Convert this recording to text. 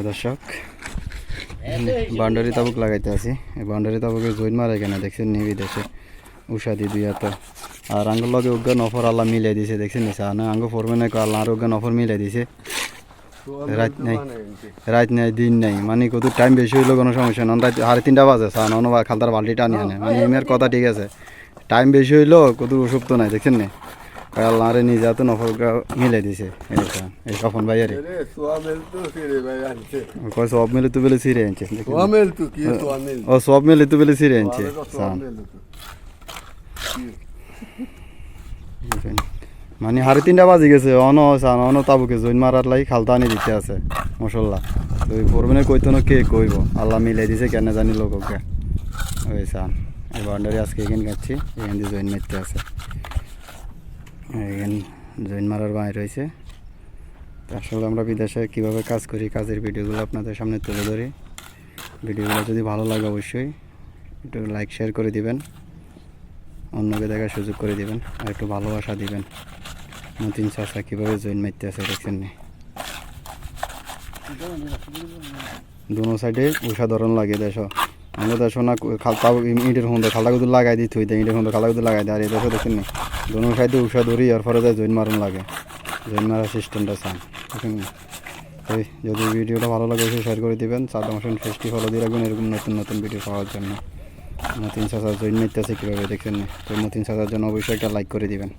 দর্শক বাউন্ডারি তাবুক লাগাইতে আছি। এই বাউন্ডারি তাবুকে জৈন মারা এখানে দেখছেন নিবি দেশে উষাদি দুই এত আর আঙ্গুর লগে উজ্ঞান অফর আল্লাহ মিলাই দিছে দেখছেন নিছে না আঙ্গ ফরমে নাই আল্লাহ আর উজ্ঞান অফর মিলাই দিছে। রাত নাই দিন নাই মানে কত টাইম বেশি হইলো কোনো সমস্যা না। রাত 3:30 বাজে চা না খালতার বাল্টিটা আনি আনে মানে এমের কথা ঠিক আছে। টাইম বেশি হইলো কত ওষুধ তো নাই দেখছেন না আল্লাহ রে নিজে তো নফর মিলাই দিছে। এই কখন ভাই আরে কয় সব মিলে তো বেলে সিরে আনছে ও সব মিলে তো বেলে সিরে আনছে মানে 3:30 বাজে গেছে অন তাবুকে জৈন মারার লাই খালতা আনি দিতে আছে মশল্লা তুই পড়বেন কইতো না কে কইব আল্লাহ মিলাই দিছে কেন জানি লোককে ওই সান এই বাউন্ডারি আজকে এখানে গাচ্ছি এখান দিয়ে জৈন মারতে আছে এখানে জৈন মারার বাইরে রয়েছে। আসলে আমরা বিদেশে কীভাবে কাজ করি কাজের ভিডিওগুলো আপনাদের সামনে তুলে ধরি। ভিডিওগুলো যদি ভালো লাগে অবশ্যই একটু লাইক শেয়ার করে দিবেন, অন্যকে দেখার সুযোগ করে দিবেন আর একটু ভালোবাসা দিবেন। মতিন চাষা কীভাবে জয়েন মারতে আছে দেখছেন নি দুনো সাইডে উষাধরণ লাগে দেশ আমরা দেশ না খালতা ইটের হুন্দে খালতাগুলো লাগাই দিই থুই দেয় ইটের হুন্দে খালতাগুলো লাগাই দেয় আর এই দেশে দেখছেন নি দুনো সাইডে উষা ধরি আর পরে যায় জয়েন মারণ লাগে জয়েন মারার সিস্টেমটা চান দেখেন নি। তাই যদি ভিডিওটা ভালো লাগে অবশ্যই শেয়ার করে দিবেন। চাঁদা মাসুন ফেস্টি ফলো দিয়ে রাখবেন এরকম নতুন নতুন ভিডিও পাওয়ার জন্য। মতিন চাষা জয়েন মারতে আছে কীভাবে দেখছেন নি তো মতিন চাষার জন্য অবশ্যই একটা লাইক করে দিবেন।